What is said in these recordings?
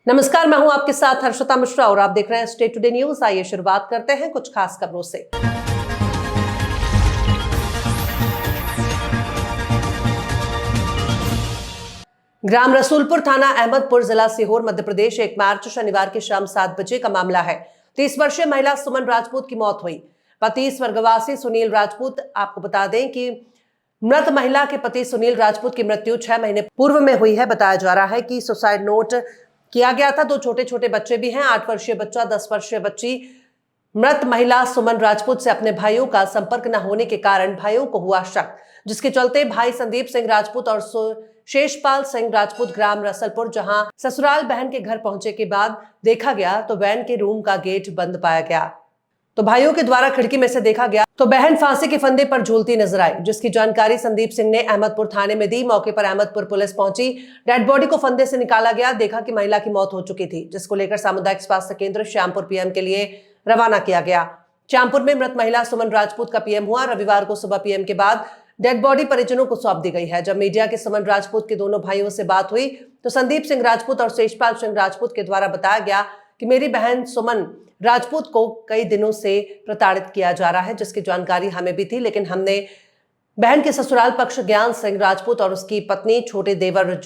नमस्कार, मैं हूं आपके साथ हर्षिता मिश्रा और आप देख रहे हैं स्टेट टुडे न्यूज। आइए शुरुआत करते हैं कुछ खास खबरों से। ग्राम रसूलपुर, थाना अहमदपुर, जिला सीहोर, मध्य प्रदेश। 1 मार्च शनिवार की शाम 7 बजे का मामला है। 30 वर्षीय महिला सुमन राजपूत की मौत हुई। पति स्वर्गवासी सुनील राजपूत। आपको बता दें कि मृत महिला के पति सुनील राजपूत की मृत्यु 6 महीने पूर्व में हुई है। बताया जा रहा है कि सुसाइड नोट किया गया था। 2 छोटे छोटे बच्चे भी हैं, 8 वर्षीय बच्चा, 10 वर्षीय बच्ची। मृत महिला सुमन राजपूत से अपने भाइयों का संपर्क न होने के कारण भाइयों को हुआ शक, जिसके चलते भाई संदीप सिंह राजपूत और शेषपाल सिंह राजपूत ग्राम रसलपुर, जहां ससुराल बहन के घर पहुंचे के बाद देखा गया तो वैन के रूम का गेट बंद पाया गया। तो भाइयों के द्वारा खिड़की में से देखा गया तो बहन फांसी के फंदे पर झूलती नजर आई, जिसकी जानकारी संदीप सिंह ने अहमदपुर थाने में दी। मौके पर अहमदपुर पुलिस पहुंची। डेड बॉडी को फंदे से निकाला गया। देखा कि महिला की मौत हो चुकी थी, जिसको लेकर सामुदायिक स्वास्थ्य केंद्र श्यामपुर पीएम के लिए रवाना किया गया। श्यामपुर में मृत महिला सुमन राजपूत का पीएम हुआ। रविवार को सुबह पीएम के बाद डेड बॉडी परिजनों को सौंप दी गई है। जब मीडिया के सुमन राजपूत के दोनों भाइयों से बात हुई तो संदीप सिंह राजपूत और शेषपाल सिंह राजपूत के द्वारा बताया गया कि मेरी बहन सुमन राजपूत को कई दिनों से प्रताड़ित किया जा रहा है, जिसकी जानकारी हमें भी थी, लेकिन हमने बहन के ससुराल पक्ष ज्ञान सिंह राजपूत और उसकी पत्नी, छोटे देवर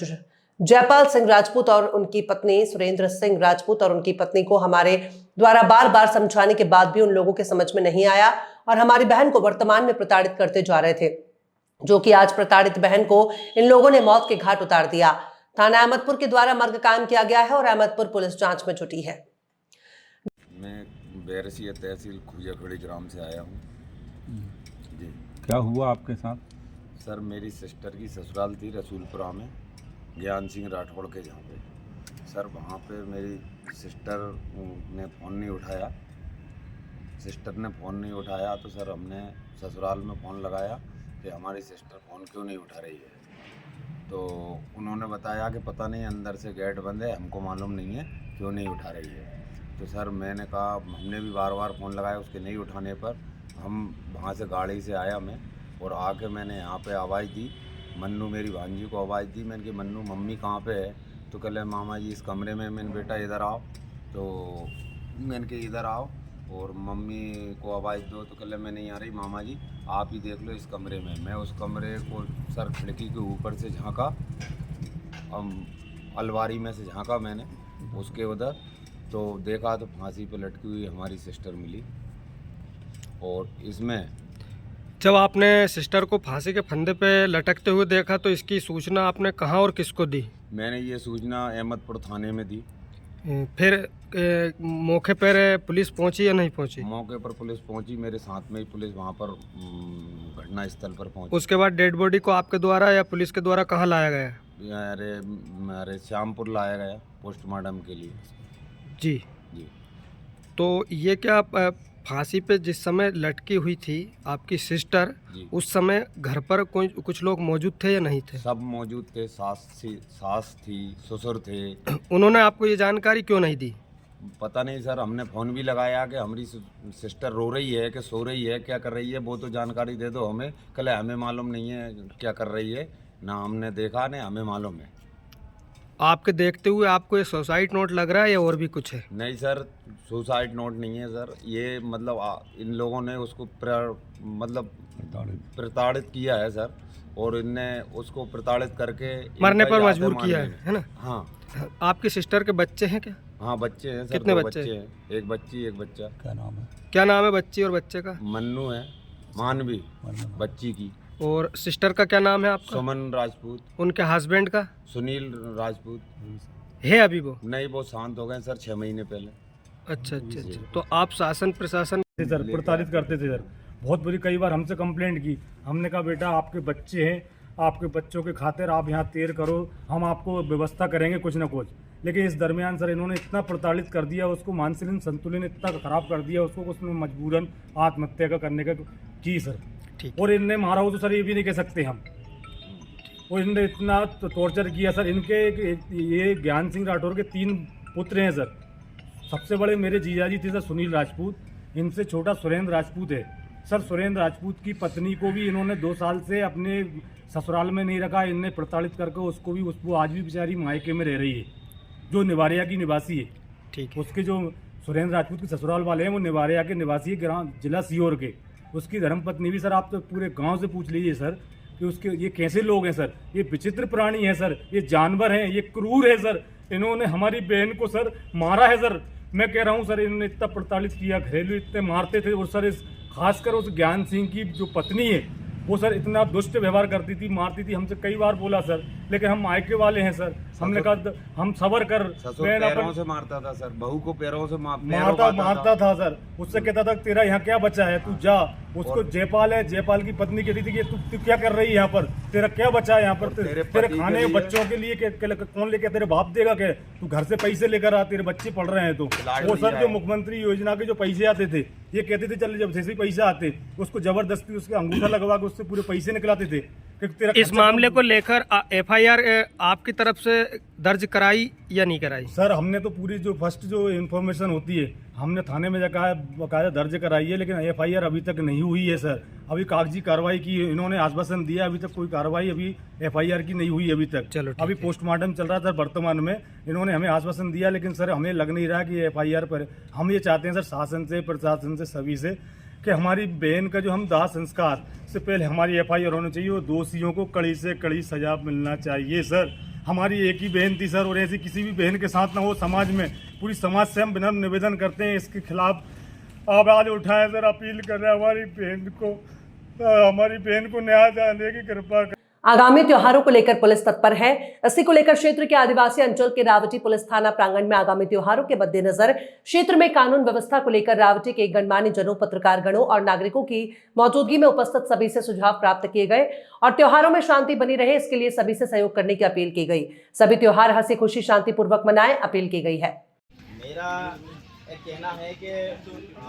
जयपाल सिंह राजपूत और उनकी पत्नी सुरेंद्र सिंह राजपूत और उनकी पत्नी को हमारे द्वारा बार बार समझाने के बाद भी उन लोगों के समझ में नहीं आया और हमारी बहन को वर्तमान में प्रताड़ित करते जा रहे थे, जो कि आज प्रताड़ित बहन को इन लोगों ने मौत के घाट उतार दिया। थाना अहमदपुर के द्वारा मर्ग कायम किया गया है और अहमदपुर पुलिस जांच में जुटी है। मैं बैरसिया तहसील खुजाखड़ी ग्राम से आया हूँ जी। क्या हुआ आपके साथ? सर, मेरी सिस्टर की ससुराल थी रसूलपुरा में, ज्ञान सिंह राठौड़ के जहाँ पे। सर, वहाँ पे मेरी सिस्टर ने फ़ोन नहीं उठाया। तो सर हमने ससुराल में फ़ोन लगाया कि हमारी सिस्टर फ़ोन क्यों नहीं उठा रही है। तो उन्होंने बताया कि पता नहीं, अंदर से गेट बंद है, हमको मालूम नहीं है क्यों नहीं उठा रही है। तो सर मैंने कहा, हमने भी बार बार फ़ोन लगाया, उसके नहीं उठाने पर हम वहाँ से गाड़ी से आया मैं और आके मैंने यहाँ पे आवाज़ दी। मन्नू मेरी भांजी को आवाज़ दी। मैंने कहा, मन्नू मम्मी कहाँ पे है? तो कह मामा जी इस कमरे में। मैंने बेटा इधर आओ। तो मैंने कहा इधर आओ और मम्मी को आवाज़ दो। तो कह मैं नहीं आ रही मामा जी, आप ही देख लो इस कमरे में। मैं उस कमरे को सर खिड़की के ऊपर से झाँका, अलमारी में से झाँका मैंने उसके उधर, तो देखा तो फांसी पे लटकी हुई हमारी सिस्टर मिली। और इसमें जब आपने सिस्टर को फांसी के फंदे पे लटकते हुए देखा तो इसकी सूचना आपने कहाँ और किसको दी? मैंने ये सूचना अहमदपुर थाने में दी। फिर मौके पर पुलिस पहुंची या नहीं पहुंची? मौके पर पुलिस पहुंची, मेरे साथ में ही पुलिस वहां पर घटना स्थल पर पहुंची। उसके बाद डेड बॉडी को आपके द्वारा या पुलिस के द्वारा कहाँ लाया गया? अरे श्यामपुर लाया गया पोस्टमार्टम के लिए जी। जी। तो ये क्या फांसी पे जिस समय लटकी हुई थी आपकी सिस्टर, उस समय घर पर कुछ लोग मौजूद थे या नहीं थे? सब मौजूद थे। सास थी, ससुर थे। उन्होंने आपको ये जानकारी क्यों नहीं दी? पता नहीं सर, हमने फ़ोन भी लगाया कि हमारी सिस्टर रो रही है कि सो रही है, क्या कर रही है, वो तो जानकारी दे दो हमें। कल हमें मालूम नहीं है क्या कर रही है, ना हमने देखा ना हमें मालूम है। आपके देखते हुए आपको ये सुसाइड नोट लग रहा है या और भी कुछ है? नहीं सर, सुसाइड नोट नहीं है सर। ये मतलब इन लोगों ने उसको प्रताड़ित किया है सर, और इनने उसको प्रताड़ित करके मरने पर मजबूर किया है ना? हाँ। आपकी सिस्टर के बच्चे हैं क्या? हाँ, बच्चे हैं सर। कितने बच्चे हैं? एक बच्ची एक बच्चा। क्या नाम है बच्ची और बच्चे का? मन्नू है, मानवी बच्ची की। और सिस्टर का क्या नाम है आपका? सुमन राजपूत। उनके हस्बैंड का? सुनील राजपूत। है अभी वो? नहीं, वो शांत हो गए सर 6 महीने पहले। अच्छा। तो आप शासन प्रशासन सर प्रताड़ित करते थे सर, बहुत बुरी। कई बार हमसे कंप्लेंट की। हमने कहा बेटा आपके बच्चे हैं, आपके बच्चों के खातिर आप यहाँ तैर करो, हम आपको व्यवस्था करेंगे कुछ ना कुछ। लेकिन इस दरमियान सर इन्होंने इतना प्रताड़ित कर दिया, उसको मानसिक संतुलन इतना ख़राब कर दिया उसको, उसने मजबूरन आत्महत्या का करने का की सर। और इनने मारा हो तो सर ये भी नहीं कह सकते हम। और इनने इतना टॉर्चर किया सर। इनके ये ज्ञान सिंह राठौर के 3 पुत्र हैं सर। सबसे बड़े मेरे जीजाजी थे सर सुनील राजपूत, इनसे छोटा सुरेंद्र राजपूत है सर। सुरेंद्र राजपूत की पत्नी को भी इन्होंने 2 साल से अपने ससुराल में नहीं रखा, इनने प्रताड़ित करके उसको भी, उसको आज भी बेचारी मायके में रह रही है। जो निवारिया की निवासी है। ठीक है। उसके जो सुरेंद्र राजपूत के ससुराल वाले हैं वो निवारिया के निवासी है, ग्राम जिला सीहोर के। उसकी धर्मपत्नी भी सर, आप तो पूरे गांव से पूछ लीजिए सर कि उसके ये कैसे लोग हैं सर। ये विचित्र प्राणी है सर, ये जानवर हैं, ये क्रूर है सर। इन्होंने हमारी बहन को सर मारा है सर। मैं कह रहा हूँ सर, इन्होंने इतना प्रताड़ित किया, घरेलू इतने मारते थे। और सर खासकर उस ज्ञान सिंह की जो पत्नी है वो सर इतना दुष्ट व्यवहार करती थी, मारती थी। हमसे कई बार बोला सर, लेकिन हम मायके वाले हैं सर। हमने कहा हम सबर कर। ससुर मैं पैरों से मारता था सर, बहू को पैरों से मारता था सर। उससे कहता था तेरा यहाँ क्या बचा है, तू जा। उसको जयपाल है, जयपाल की पत्नी कहती थी कि तू क्या कर रही है यहाँ पर, तेरा क्या बचा है यहाँ पर, तेरे खाने बच्चों के लिए कौन लेके, तेरे बाप देगा क्या, तू घर से पैसे लेकर आ, तेरे बच्चे पढ़ रहे हैं। तो वो सर जो मुख्यमंत्री योजना के जो पैसे आते थे, ये कहते थे चल जब जैसे ही पैसे आते उसको जबरदस्ती उसके अंगूठा लगवा के उससे पूरे पैसे निकलाते थे। इस मामले को लेकर एफआईआर आपकी तरफ से दर्ज कराई या नहीं कराई? सर हमने तो पूरी जो फर्स्ट जो इन्फॉर्मेशन होती है हमने थाने में जाकर बकायदा दर्ज कराई है, लेकिन एफआईआर अभी तक नहीं हुई है सर। अभी कागजी कार्रवाई की इन्होंने आश्वासन दिया, अभी तक कोई कार्रवाई अभी एफआईआर की नहीं हुई अभी तक। चलो अभी पोस्टमार्टम चल रहा था वर्तमान में। इन्होंने हमें आश्वासन दिया, लेकिन सर हमें लग नहीं रहा कि एफआईआर पर। हम ये चाहते हैं सर शासन से, प्रशासन से, सभी से कि हमारी बहन का जो हम दाह संस्कार से पहले हमारी एफआईआर होनी चाहिए और दोषियों को कड़ी से कड़ी सजा मिलना चाहिए सर। हमारी एक ही बहन थी सर, और ऐसी किसी भी बहन के साथ ना हो समाज में। पूरी समाज से हम विनम्र निवेदन करते हैं इसके खिलाफ आवाज़ उठाएं सर। अपील कर रहे हैं हमारी बहन को न्याय देने की कृपा करें। आगामी त्योहारों को लेकर पुलिस तत्पर है। इसी को लेकर क्षेत्र के आदिवासी अंचल के रावटी पुलिस थाना प्रांगण में आगामी त्योहारों के मद्देनजर क्षेत्र में कानून व्यवस्था को लेकर रावटी के गणमान्य जनों, पत्रकार गणों और नागरिकों की मौजूदगी में उपस्थित सभी से सुझाव प्राप्त किए गए और त्योहारों में शांति बनी रहे, इसके लिए सभी से सहयोग करने की अपील की गई। सभी त्योहार हंसी खुशी शांतिपूर्वक मनाएं, अपील की गई है। मेरा एक कहना है कि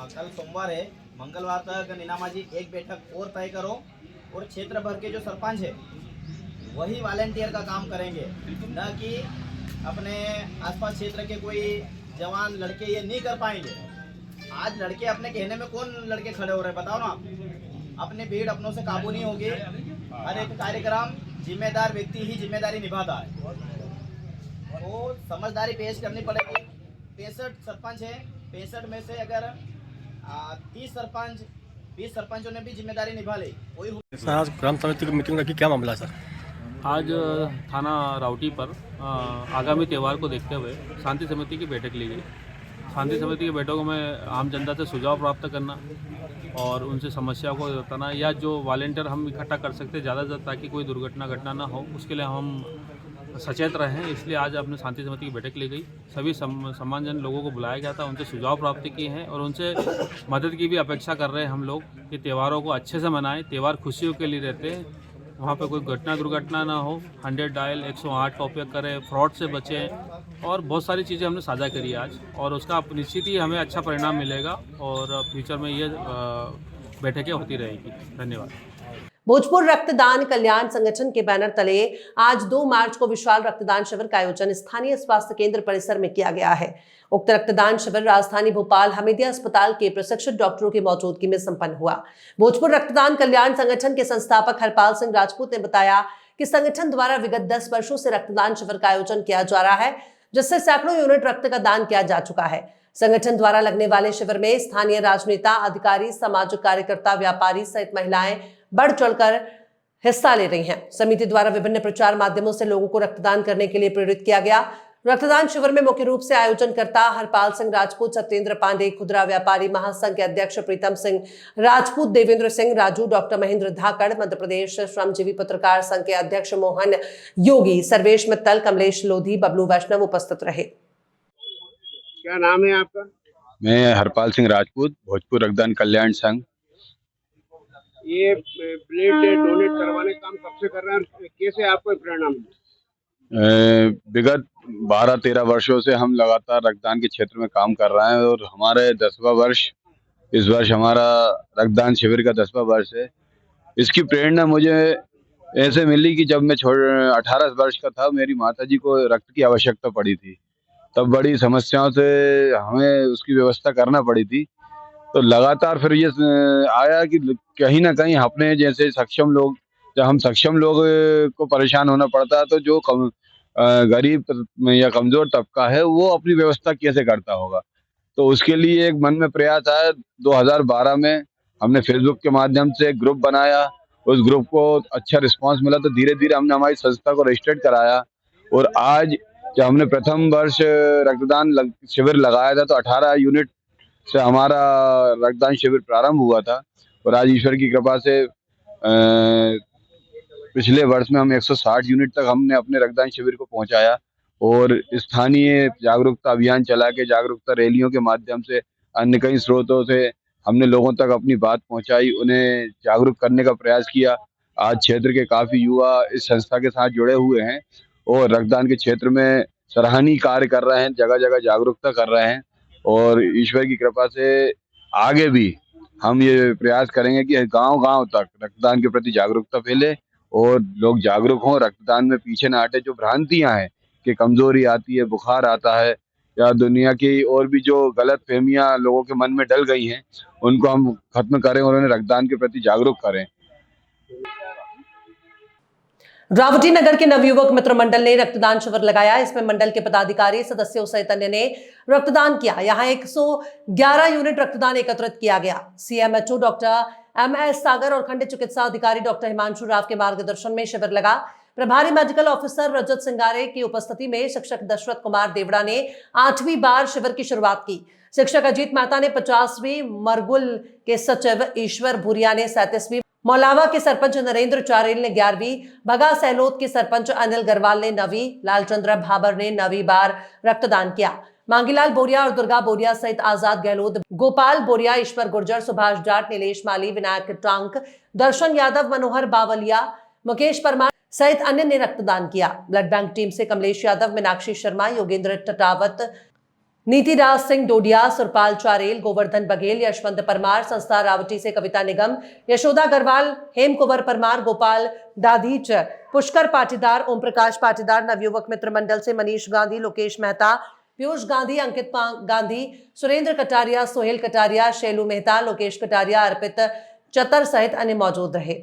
कल सोमवार है, मंगलवार तक नीनामा जी एक बैठक और तय करो और क्षेत्र भर के जो सरपंच है वही वॉलेंटियर का काम करेंगे, न कि अपने आसपास क्षेत्र के कोई जवान लड़के ये नहीं कर पाएंगे। आज लड़के अपने कहने में कौन लड़के खड़े हो रहे हैं बताओ ना। अपने भीड़ अपनों से काबू नहीं होगी। हर एक कार्यक्रम जिम्मेदार व्यक्ति ही जिम्मेदारी निभाता है, तो समझदारी पेश करनी पड़ेगी। 65 सरपंच है, 65 में से अगर 30 सरपंच 20 सरपंचों ने भी जिम्मेदारी निभा ली। सर आज ग्राम समिति की मीटिंग रखी, क्या मामला सर? आज थाना रावटी पर आगामी त्यौहार को देखते हुए शांति समिति की बैठक ली गई। शांति समिति की बैठकों में आम जनता से सुझाव प्राप्त करना और उनसे समस्याओं को बताना, या जो वॉलेंटियर हम इकट्ठा कर सकते ज़्यादा से ज़्यादा ताकि कोई दुर्घटना घटना ना हो, उसके लिए हम सचेत रहें। इसलिए आज अपने शांति समिति की बैठक ली गई। सभी सम्मानजन लोगों को बुलाया गया था, उनसे सुझाव प्राप्त किए हैं और उनसे मदद की भी अपेक्षा कर रहे हैं हम लोग कि त्योहारों को अच्छे से मनाएं। त्यौहार खुशियों के लिए रहते हैं, वहाँ पे कोई घटना दुर्घटना ना हो। 100 डायल 108 का उपयोग करें, फ्रॉड से बचें और बहुत सारी चीज़ें हमने साझा करी आज, और उसका निश्चित ही हमें अच्छा परिणाम मिलेगा और फ्यूचर में ये बैठकें होती रहेगी। धन्यवाद। भोजपुर रक्तदान कल्याण संगठन के बैनर तले आज 2 मार्च को विशाल रक्तदान शिविर का आयोजन स्थानीय स्वास्थ्य केंद्र परिसर में किया गया है। उक्त रक्तदान शिविर राजधानी भोपाल हमीदिया अस्पताल के प्रशिक्षित डॉक्टरों की मौजूदगी में संपन्न हुआ। भोजपुर रक्तदान कल्याण संगठन के संस्थापक हरपाल सिंह राजपूत ने बताया कि संगठन द्वारा विगत 10 वर्षों से रक्तदान शिविर का आयोजन किया जा रहा है, जिससे सैकड़ों यूनिट रक्त का दान किया जा चुका है। संगठन द्वारा लगने वाले शिविर में स्थानीय राजनेता, अधिकारी, सामाजिक कार्यकर्ता, व्यापारी सहित महिलाएं बढ़ चढ़कर हिस्सा ले रही हैं। समिति द्वारा विभिन्न प्रचार माध्यमों से लोगों को रक्तदान करने के लिए प्रेरित किया गया। रक्तदान शिविर में मुख्य रूप से आयोजनकर्ता हरपाल सिंह राजपूत, सत्येंद्र पांडे, खुदरा व्यापारी महासंघ के अध्यक्ष प्रीतम सिंह राजपूत, देवेंद्र सिंह राजू, डॉक्टर महेंद्र धाकड़, मध्य प्रदेश श्रमजीवी पत्रकार संघ के अध्यक्ष मोहन योगी, सर्वेश मित्तल, कमलेश लोधी, बबलू वैष्णव उपस्थित रहे। क्या नाम है आपका? मैं हरपाल सिंह राजपूत, भोजपुर रक्तदान कल्याण संघ। ये ब्लड डोनेट करवाने का काम कब से कर रहे हैं, कैसे आपको प्रेरणा मिली? विगत 12-13 वर्षों से हम लगातार रक्तदान के क्षेत्र में काम कर रहे हैं और हमारे 10वां वर्ष, इस वर्ष हमारा रक्तदान शिविर का 10वां वर्ष है। इसकी प्रेरणा मुझे ऐसे मिली कि जब मैं 18 वर्ष का था, मेरी माताजी को रक्त की आवश्यकता पड़ी थी। तब बड़ी समस्याओं से हमें उसकी व्यवस्था करना पड़ी थी। तो लगातार फिर ये आया कि कहीं ना कहीं अपने जैसे सक्षम लोग, जब हम सक्षम लोग को परेशान होना पड़ता है तो जो गरीब या कमजोर तबका है वो अपनी व्यवस्था कैसे करता होगा। तो उसके लिए एक मन में प्रयास आया। 2012 में हमने फेसबुक के माध्यम से एक ग्रुप बनाया। उस ग्रुप को अच्छा रिस्पांस मिला तो धीरे धीरे हमने हमारी संस्था को रजिस्टर्ड कराया। और आज जब हमने प्रथम वर्ष रक्तदान शिविर लगाया था तो 18 यूनिट से हमारा रक्तदान शिविर प्रारंभ हुआ था। और आज ईश्वर की कृपा से पिछले वर्ष में हम 160 यूनिट तक हमने अपने रक्तदान शिविर को पहुंचाया। और स्थानीय जागरूकता अभियान चला के जागरूकता रैलियों के माध्यम से अन्य कई स्रोतों से हमने लोगों तक अपनी बात पहुंचाई, उन्हें जागरूक करने का प्रयास किया। आज क्षेत्र के काफ़ी युवा इस संस्था के साथ जुड़े हुए हैं और रक्तदान के क्षेत्र में सराहनीय कार्य कर रहे हैं, जगह जगह जागरूकता कर रहे हैं। और ईश्वर की कृपा से आगे भी हम ये प्रयास करेंगे कि गांव-गांव तक रक्तदान के प्रति जागरूकता फैले और लोग जागरूक हों, रक्तदान में पीछे ना हटे। जो भ्रांतियां हैं कि कमजोरी आती है, बुखार आता है या दुनिया की और भी जो गलत फहमियां लोगों के मन में डल गई हैं, उनको हम खत्म करें और उन्हें रक्तदान के प्रति जागरूक करें। रावटी नगर के नवयुवक मित्र मंडल ने रक्तदान शिविर लगाया। इसमें मंडल के पदाधिकारी, सदस्यों सहित अन्य ने रक्तदान किया। यहां 111 यूनिट रक्तदान एकत्रित किया गया। सीएमएचओ डॉक्टर एमएस सागर और खंड चिकित्सा अधिकारी डॉक्टर हिमांशु राव के मार्गदर्शन में शिविर लगा। प्रभारी मेडिकल ऑफिसर रजत सिंगारे की उपस्थिति में शिक्षक दशरथ कुमार देवड़ा ने 8वीं बार शिविर की शुरुआत की। शिक्षक अजीत मेहता ने 50वीं, मरगुल के सचिव ईश्वर भूरिया ने 37वीं, मौलावा के सरपंच नरेंद्र चारेल ने 11वीं, भगा सहलोद के सरपंच अनिल गरवाल ने 9वीं, लालचंद्र भाबर ने 9वीं बार रक्तदान किया। मांगीलाल बोरिया और दुर्गा बोरिया सहित आजाद गहलोत, गोपाल बोरिया, ईश्वर गुर्जर, सुभाष जाट, नीलेश माली, विनायक टांक, दर्शन यादव, मनोहर बावलिया, मुकेश परमार सहित अन्य ने रक्तदान किया। ब्लड बैंक टीम से कमलेश यादव, मीनाक्षी शर्मा, योगेंद्र टटावत, नीतिराज सिंह डोडिया, सुरपाल चारेल, गोवर्धन बघेल, यशवंत परमार, संस्था रावटी से कविता निगम, यशोदा गरवाल, हेम कुंवर परमार, गोपाल दाधीच, पुष्कर पाटीदार, ओम प्रकाश पाटीदार, नवयुवक मित्र मंडल से मनीष गांधी, लोकेश मेहता, पीयूष गांधी, अंकित गांधी, सुरेंद्र कटारिया, सोहेल कटारिया, शैलू मेहता, लोकेश कटारिया, अर्पित चतर सहित अन्य मौजूद रहे।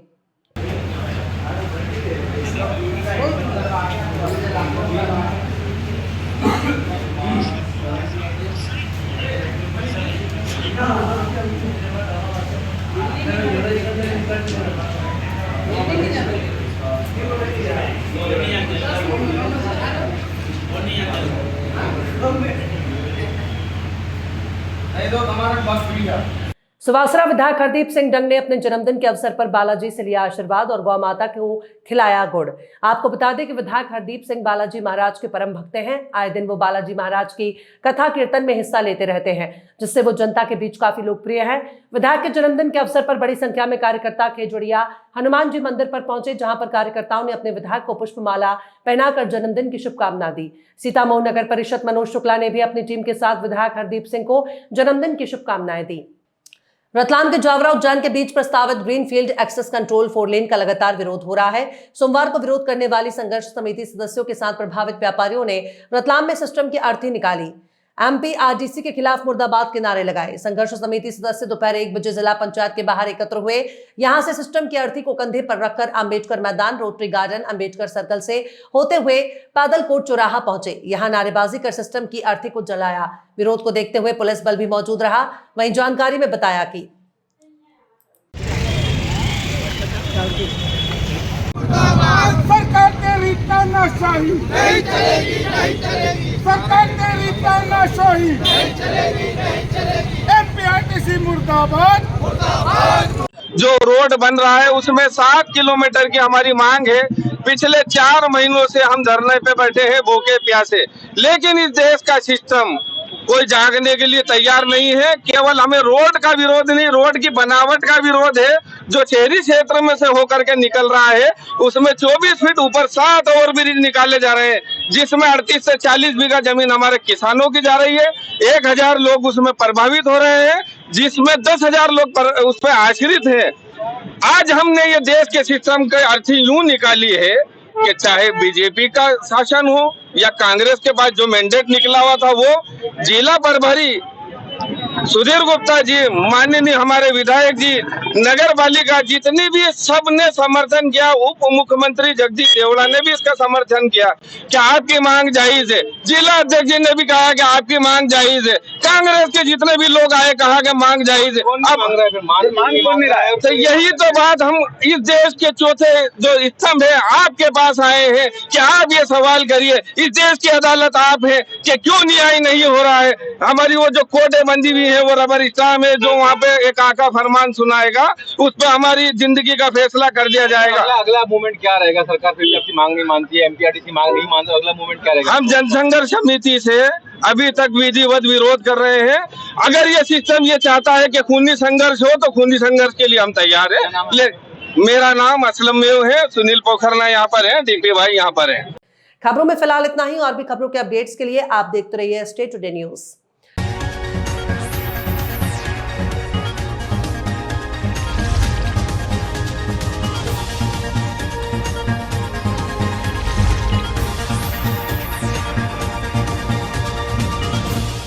सुवासरा विधायक हरदीप सिंह डंग ने अपने जन्मदिन के अवसर पर बालाजी से लिया आशीर्वाद और गौ माता को खिलाया गुड़। आपको बता दें कि विधायक हरदीप सिंह बालाजी महाराज के परम भक्त हैं। आए दिन वो बालाजी महाराज की कथा कीर्तन में हिस्सा लेते रहते हैं, जिससे वो जनता के बीच काफी लोकप्रिय हैं। विधायक के जन्मदिन के अवसर पर बड़ी संख्या में कार्यकर्ता खेजड़िया हनुमान जी मंदिर पर पहुंचे, जहां पर कार्यकर्ताओं ने अपने विधायक को पुष्पमाला पहनाकर जन्मदिन की शुभकामना दी। सीतामऊ नगर परिषद मनोज शुक्ला ने भी अपनी टीम के साथ विधायक हरदीप सिंह को जन्मदिन की शुभकामनाएं दी। रतलाम के जावरा उद्यान के बीच प्रस्तावित ग्रीनफील्ड एक्सेस कंट्रोल 4 लेन का लगातार विरोध हो रहा है। सोमवार को विरोध करने वाली संघर्ष समिति सदस्यों के साथ प्रभावित व्यापारियों ने रतलाम में सिस्टम की अर्थी निकाली, एमपीआरडीसी के खिलाफ मुर्दाबाद के नारे लगाए। संघर्ष समिति सदस्य दोपहर 1 बजे जिला पंचायत के बाहर एकत्र हुए। यहां से सिस्टम की अर्थी को कंधे पर रखकर अंबेडकर मैदान, रोटरी गार्डन, अंबेडकर सर्कल से होते हुए पैदल कोट चौराहा पहुंचे। यहां नारेबाजी कर सिस्टम की अर्थी को जलाया। विरोध को देखते हुए पुलिस बल भी मौजूद रहा। वहीं जानकारी में बताया कि सरकार तेरी तानाशाही नहीं चलेगी, नहीं चलेगी। सरकार तेरी तानाशाही नहीं चलेगी, नहीं चलेगी। एमपीआरटीसी मुर्दाबाद, मुर्दाबाद। जो रोड बन रहा है उसमें 7 किलोमीटर की हमारी मांग है। पिछले 4 महीनों से हम धरने पे बैठे हैं भूखे प्यासे, लेकिन इस देश का सिस्टम कोई जागने के लिए तैयार नहीं है। केवल हमें रोड का विरोध नहीं, रोड की बनावट का विरोध है। जो शहरी क्षेत्र में से होकर के निकल रहा है उसमें 24 फीट ऊपर 7 और ब्रिज निकाले जा रहे हैं, जिसमें 38 से 40 बीघा जमीन हमारे किसानों की जा रही है। 1000 लोग उसमें प्रभावित हो रहे हैं, जिसमें 10,000 लोग उस पर आश्रित है। आज हमने ये देश के सिस्टम की अर्थी यूं निकाली है कि चाहे बीजेपी का शासन हो या कांग्रेस के पास जो मैंडेट निकला हुआ था, वो जिला प्रभारी सुधीर गुप्ता जी, माननीय हमारे विधायक जी, नगर पालिका जितनी भी सबने समर्थन किया, उप मुख्यमंत्री जगदीश देवड़ा ने भी इसका समर्थन किया कि आपकी मांग जायज है। जिला अध्यक्ष जी ने भी कहा कि आपकी मांग जायज है। कांग्रेस के जितने भी लोग आए कहा कि मांग जायज है। अब तो यही तो बात, हम इस देश के चौथे जो स्तंभ है आपके पास आए हैं कि आप ये सवाल करिए, इस देश की अदालत आप है कि क्यों न्याय नहीं हो रहा है। हमारी वो जो कोर्टें बंदी हुई है, वो रबर स्टाम्प है, जो वहाँ पे एक आका फरमान सुनाएगा उस पर हमारी जिंदगी का फैसला कर दिया जाएगा। अगला मूवमेंट क्या रहेगा? सरकार फिर भी अपनी मांग नहीं मानती है, एमपीआरडीसी मांग नहीं मानती, अगला मूवमेंट क्या रहेगा? हम जनसंघर्ष समिति से अभी तक विधिवत विरोध कर रहे हैं। अगर ये सिस्टम ये चाहता है कि खूनी संघर्ष हो तो खूनी संघर्ष के लिए हम तैयार हैं। मेरा नाम असलम मेव है, सुनील पोखरना यहाँ पर है, डीपी भाई यहाँ पर है। खबरों में फिलहाल इतना ही। और भी खबरों के अपडेट्स के लिए आप देखते रहिए स्टे टुडे न्यूज।